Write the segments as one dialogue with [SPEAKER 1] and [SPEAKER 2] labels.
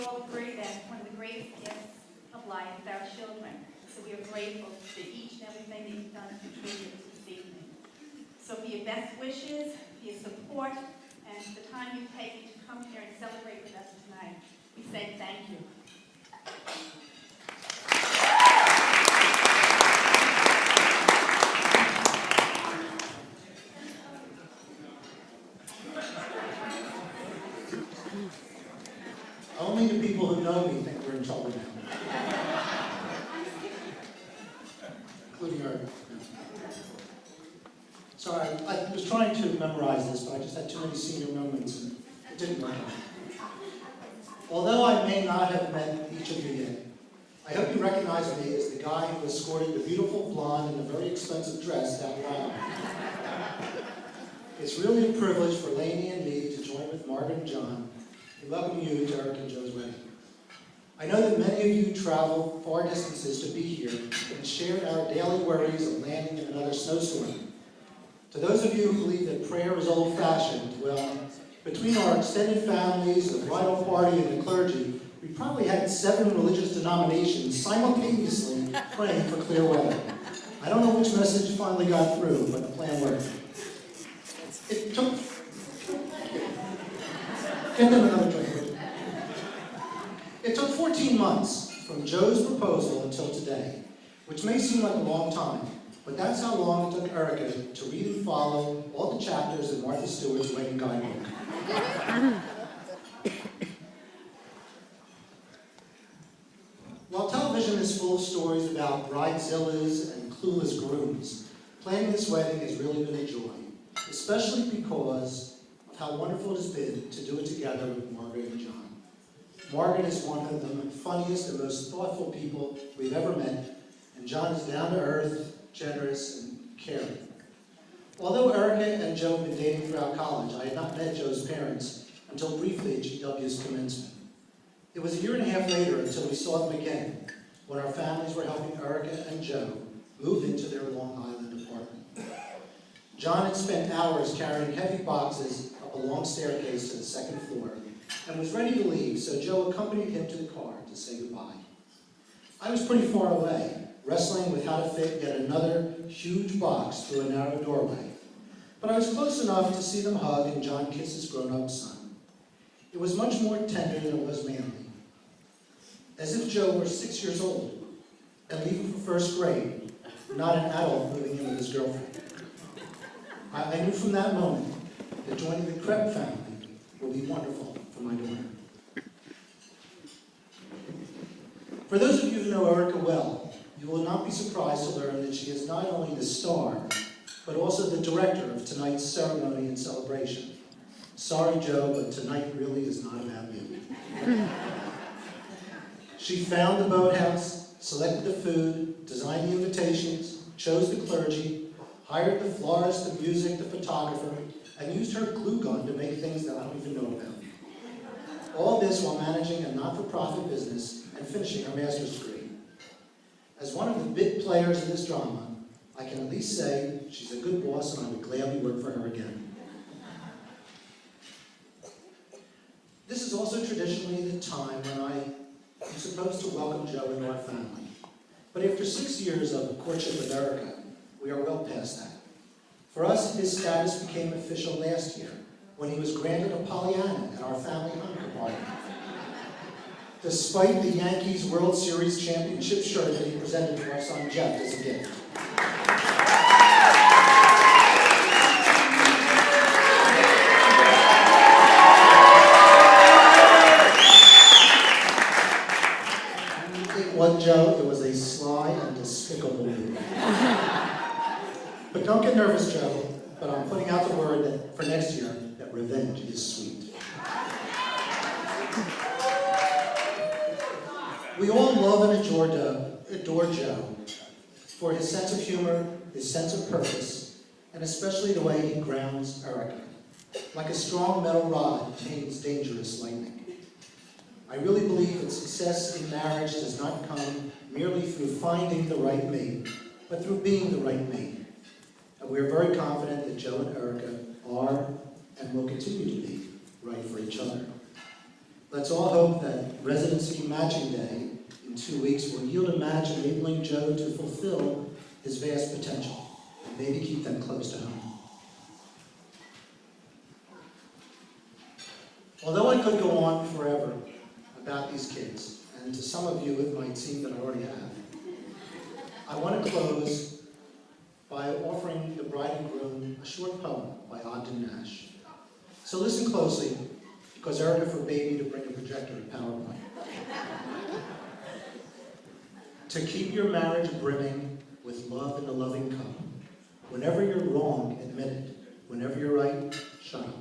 [SPEAKER 1] all agree that one of the greatest gifts of life is our children. So we are grateful for each and everything that you've done to contribute to this evening. So for your best wishes, for your support, and the time you've taken to come here and celebrate with us tonight, we say thank you.
[SPEAKER 2] Only the people who know me think we're in trouble now. Including her. Sorry, I was trying to memorize this, but I just had too many senior moments and it didn't work out. Although I may not have met each of you yet, I hope you recognize me as the guy who escorted the beautiful blonde in a very expensive dress down the aisle. It's really a privilege for Lainey and me to join with Margaret and John in welcoming you to Eric and Joe's wedding. I know that many of you travel far distances to be here and share our daily worries of landing in another snowstorm. To those of you who believe that prayer is old-fashioned, well, between our extended families, the bridal party, and the clergy, we probably had 7 religious denominations simultaneously praying for clear weather. I don't know which message finally got through, but the plan worked. It took... Get them another drink. It took 14 months from Joe's proposal until today, which may seem like a long time, but that's how long it took Erica to read and follow all the chapters in Martha Stewart's wedding guidebook. While television is full of stories about bridezillas and clueless grooms, planning this wedding has really been a joy, especially because of how wonderful it has been to do it together with Margaret and John. Margaret is one of the funniest and most thoughtful people we've ever met, and John is down to earth, generous, and caring. Although Erica and Joe have been dating throughout college, I had not met Joe's parents until briefly at GW's commencement. It was a year and a half later until we saw them again, when our families were helping Erica and Joe move into their Long Island apartment. John had spent hours carrying heavy boxes up a long staircase to the second floor and was ready to leave, so Joe accompanied him to the car to say goodbye. I was pretty far away, wrestling with how to fit yet another huge box through a narrow doorway. But I was close enough to see them hug and John kiss his grown-up son. It was much more tender than it was manly. As if Joe were 6 years old and leaving for first grade, not an adult moving in with his girlfriend. I knew from that moment that joining the Krebs family will be wonderful for my daughter. For those of you who know Erica well, you will not be surprised to learn that she is not only the star, but also the director of tonight's ceremony and celebration. Sorry, Joe, but tonight really is not about you. She found the boathouse, selected the food, designed the invitations, chose the clergy, hired the florist, the music, the photographer, and used her glue gun to make things that I don't even know about. All this while managing a not-for-profit business and finishing her master's degree. As one of the big players in this drama, I can at least say she's a good boss and I would gladly work for her again. This is also traditionally the time when I am supposed to welcome Joe into our family. But after 6 years of courtship with Erica, we are well past that. For us, his status became official last year when he was granted a Pollyanna at our family Hanukkah party. Despite the Yankees World Series championship shirt that he presented to our son Jeff as a gift. Joe, it was a sly and despicable move. But don't get nervous, Joe, but I'm putting out the word that for next year that revenge is sweet. We all love and adore Joe for his sense of humor, his sense of purpose, and especially the way he grounds Erica, like a strong metal rod tames dangerous lightning. I really believe that success in marriage does not come merely through finding the right mate, but through being the right mate. And we are very confident that Joe and Erica are and will continue to be right for each other. Let's all hope that Residency Matching Day in 2 weeks will yield a match enabling Joe to fulfill his vast potential and maybe keep them close to home. Although I could go on forever about these kids, and to some of you it might seem that I already have, I want to close by offering the bride and groom a short poem by Ogden Nash. So listen closely, because Erica forbade me to bring a projector and PowerPoint. To keep your marriage brimming with love in the loving cup. Whenever you're wrong, admit it. Whenever you're right, shut up.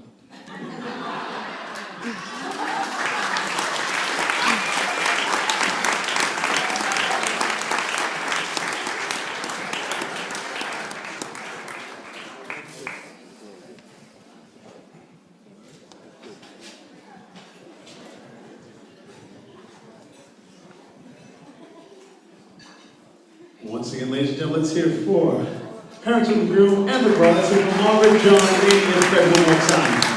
[SPEAKER 3] Once again, ladies and gentlemen, let's hear it for parents of the groom and the bride. Let's hear it for Margaret, John, Amy, and Fred one more time.